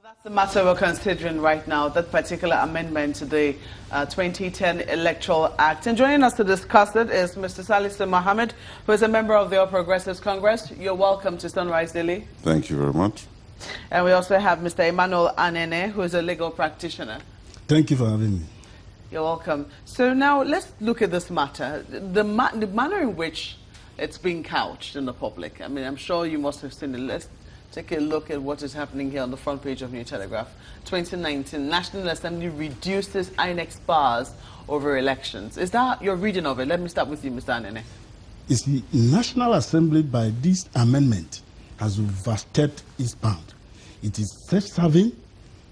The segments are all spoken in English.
That's the matter we're considering right now, that particular amendment to the 2010 Electoral Act. And joining us to discuss it is Mr. Salisu Mohammed, who is a member of the All Progressives Congress. You're welcome to Sunrise Daily. Thank you very much. And we also have Mr. Emmanuel INEC, who is a legal practitioner. Thank you for having me. You're welcome. So now let's look at this matter, the manner in which it's being couched in the public. I mean, I'm sure you must have seen it. Let's take a look at what is happening here on the front page of New Telegraph. 2019, National Assembly reduces INEC's powers over elections. Is that your reading of it? Let me start with you, Mr. INEC. It's the National Assembly, by this amendment, has overstepped its bound. It is self-serving,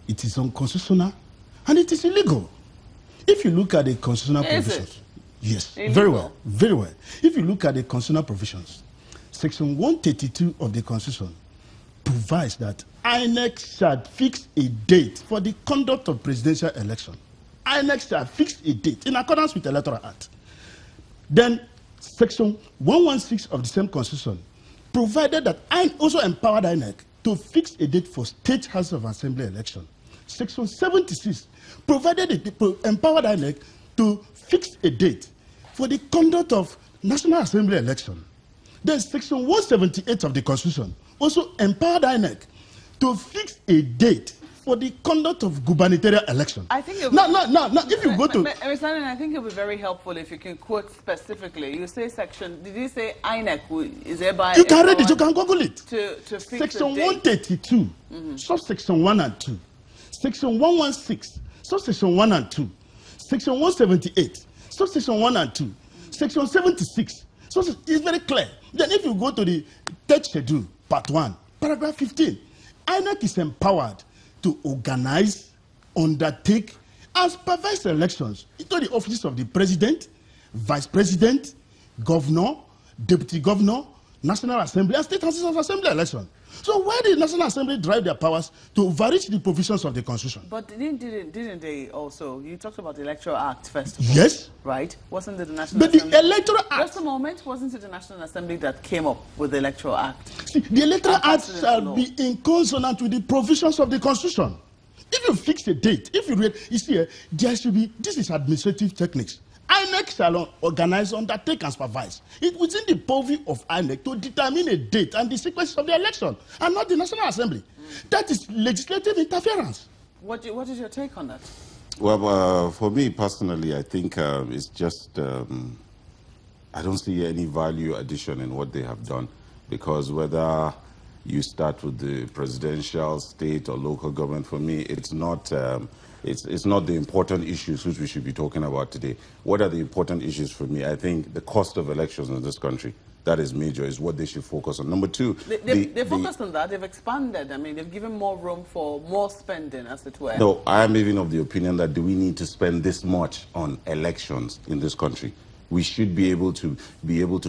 it is unconstitutional, and it is illegal. If you look at the constitutional provisions, yes, illegal. Very well. If you look at the constitutional provisions, Section 132 of the Constitution provides that INEC shall fix a date for the conduct of presidential election. INEC shall fix a date in accordance with the Electoral Act. Then Section 116 of the same Constitution provided that I also empowered INEC to fix a date for State House of Assembly election. Section 76 provided it empowered INEC to fix a date for the conduct of National Assembly election. Then Section 178 of the Constitution also empowered INEC to fix a date for the conduct of gubernatorial election. I think if you go to... Mr. I think it would be very helpful if you can quote specifically. You say section, did you say INEC is hereby... You can read it, you can Google it. To fix Section 132, subsection 1 and 2. Section 116, subsection 1 and 2. Section 178, subsection 1 and 2. Section 76. So it's very clear. Then if you go to the third schedule, part 1, paragraph 15, INEC is empowered to organize, undertake, and supervise elections into the offices of the president, vice president, governor, deputy governor, National Assembly, and State Houses of Assembly election. So why did National Assembly drive their powers to overreach the provisions of the Constitution? But didn't they also, you talked about the Electoral Act first of all. Yes. Right? Wasn't it the National But Assembly? the Electoral Act... Just a moment, wasn't it the National Assembly that came up with the Electoral Act? See, the Electoral Act shall be in consonant with the provisions of the Constitution. If you fix a date, if you read, you see, there should be, this is administrative techniques. INEC shall organize, undertake, and supervise. It's within the purview of INEC to determine a date and the sequence of the election, and not the National Assembly. That is legislative interference. What is your take on that? Well, for me personally, I think it's just, I don't see any value addition in what they have done, because whether you start with the presidential, state, or local government, for me, it's not... It's not the important issues which we should be talking about today. What are the important issues for me? I think the cost of elections in this country, that is major, is what they should focus on. Number two... They focused on that. They've expanded. I mean, they've given more room for more spending, as it were. No, I am even of the opinion that do we need to spend this much on elections in this country? We should be able to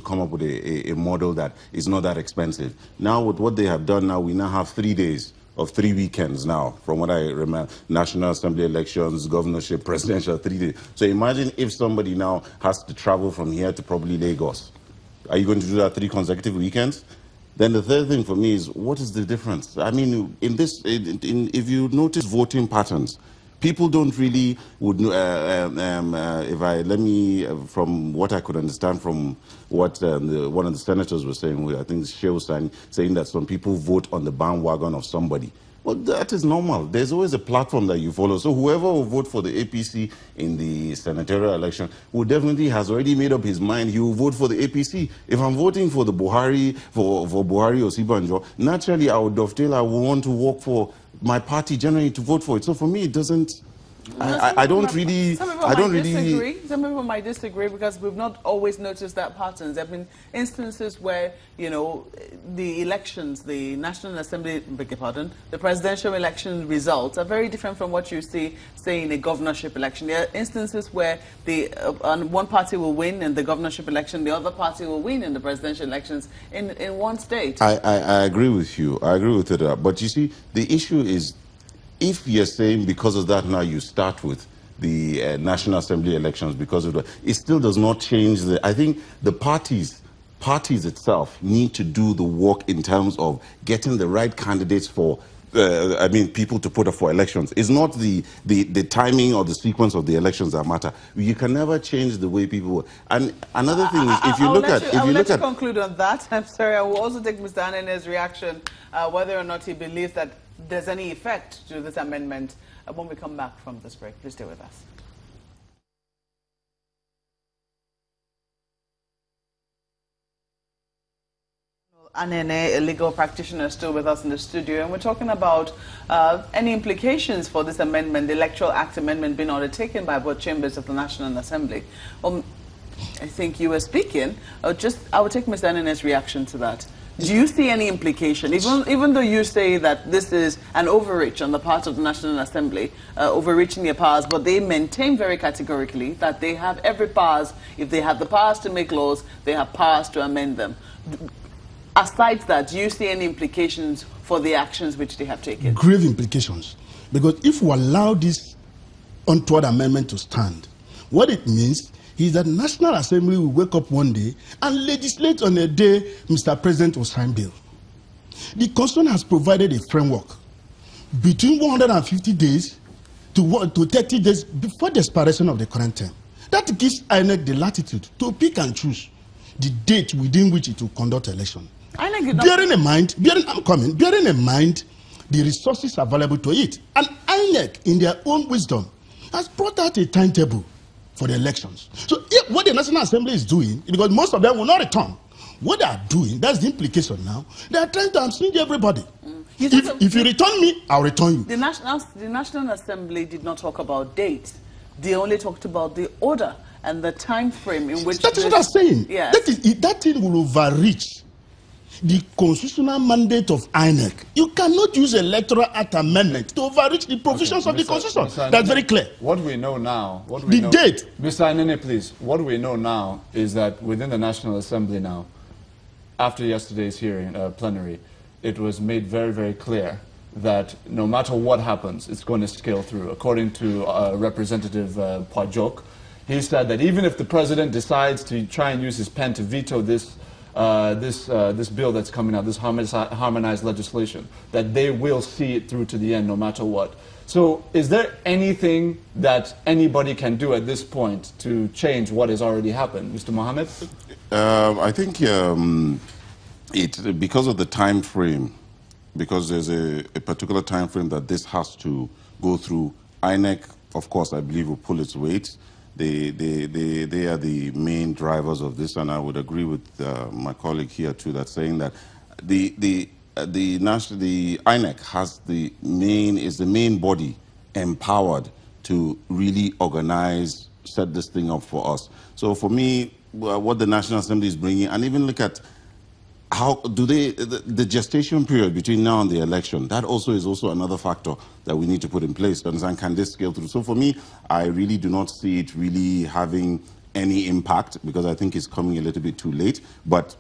come up with a model that is not that expensive. Now, with what they have done now, we now have 3 days of 3 weekends now, from what I remember, National Assembly elections, governorship, presidential, 3 days. So imagine if somebody now has to travel from here to probably Lagos. Are you going to do that 3 consecutive weekends? Then the third thing for me is, what is the difference? I mean, in this, if you notice voting patterns, people don't really from what I could understand from what one of the senators was saying, I think Shehu saying that some people vote on the bandwagon of somebody. Well, that is normal. There's always a platform that you follow. So whoever will vote for the APC in the senatorial election who definitely has already made up his mind he will vote for the APC. If I'm voting for the Buhari, for Buhari or Sibanjo, naturally I would dovetail, I would want to work for my party generally to vote for it. So for me, it doesn't... I don't really... Some people might disagree because we've not always noticed that pattern. There have been instances where, you know, the elections, the National Assembly, beg your pardon, the presidential election results are very different from what you see, say, in a governorship election. There are instances where one party will win in the governorship election, the other party will win in the presidential elections in one state. I agree with you. I agree with it. But you see, the issue is, if you're saying because of that now you start with the National Assembly elections because of that, it still does not change I think the parties itself need to do the work in terms of getting the right candidates for people to put up for elections. It's not the timing or the sequence of the elections that matter. You can never change the way people work. And another thing is, if you look at... I will let you conclude on that. I'm sorry, I will also take Mr. Anene's reaction, whether or not he believes that there's any effect to this amendment when we come back from this break. Please stay with us. Anene, a legal practitioner, still with us in the studio, and we're talking about any implications for this amendment, the Electoral Act amendment being undertaken by both chambers of the National Assembly. I think you were speaking. I will take Mr. Anene's reaction to that. Do you see any implication, even though you say that this is an overreach on the part of the National Assembly, overreaching their powers, but they maintain very categorically that they have every powers. If they have the powers to make laws, they have powers to amend them. Aside that, do you see any implications for the actions which they have taken? Grave implications. Because if we allow this untoward amendment to stand, what it means is that National Assembly will wake up one day and legislate on a day Mr. President will sign bill. The Constitution has provided a framework between 150 days to 30 days before the expiration of the current term. That gives INEC the latitude to pick and choose the date within which it will conduct election. Bearing in mind the resources available to it. And INEC, in their own wisdom, has brought out a timetable for the elections. So what the National Assembly is doing, because most of them will not return, what they are doing, that's the implication now, they are trying to hamstring everybody. If you return me, I'll return you. The National Assembly did not talk about dates. They only talked about the order and the time frame in which... That is what I'm saying. Yes. That thing will overreach the constitutional mandate of INEC. You cannot use Electoral Act amendment to overreach the provisions of the Constitution. That's very clear. What we know now... date. Mr. Anene, please. What we know now is that within the National Assembly now, after yesterday's hearing, plenary, it was made very, very clear that no matter what happens, it's going to scale through. According to Representative Pajok, he said that even if the president decides to try and use his pen to veto this bill that's coming out, this harmonized legislation, that they will see it through to the end no matter what. So is there anything that anybody can do at this point to change what has already happened? Mr. Mohammed? I think because of the time frame, because there's a particular time frame that this has to go through, INEC, of course, I believe will pull its weight. They are the main drivers of this, and I would agree with my colleague here too, that saying that the INEC is the main body empowered to really organize, set this thing up for us. So for me, what the National Assembly is bringing, and even look at how do the gestation period between now and the election, that also is another factor that we need to put in place to understand, can this scale through? So for me, I really do not see it really having any impact, because I think it's coming a little bit too late. But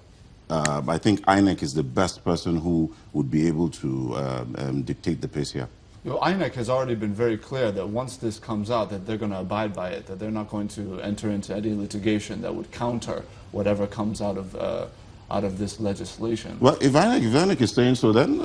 I think INEC is the best person who would be able to dictate the pace here. INEC has already been very clear that once this comes out, that they're going to abide by it, that they're not going to enter into any litigation that would counter whatever comes out of this legislation. Well, if INEC is saying so, then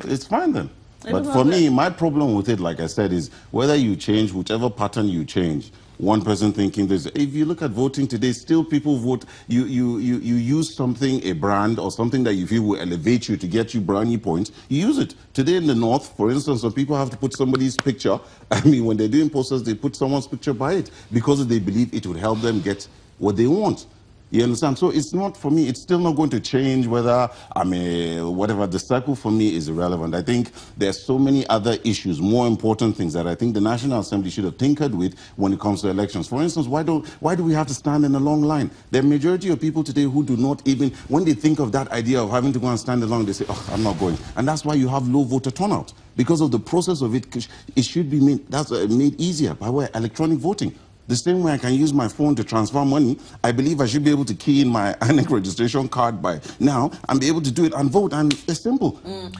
it's fine then. But for me, my problem with it, like I said, is whether you change, whichever pattern you change, one person thinking this. If you look at voting today, still people vote. You use something, a brand or something that you feel will elevate you to get you brownie points. You use it. Today in the North, for instance, some people have to put somebody's picture. I mean, when they're doing posters, they put someone's picture by it because they believe it would help them get what they want. You understand? So it's not, for me, it's still not going to change whether, whatever. The circle for me is irrelevant. I think there's so many other issues, more important things that I think the National Assembly should have tinkered with when it comes to elections. For instance, why do we have to stand in a long line? The majority of people today who do not even, when they think of that idea of having to go and stand in line, they say, oh, I'm not going. And that's why you have low voter turnout. Because of the process of it, it should be made easier by way of electronic voting. The same way I can use my phone to transfer money, I believe I should be able to key in my INEC registration card by now and be able to do it and vote, and it's simple.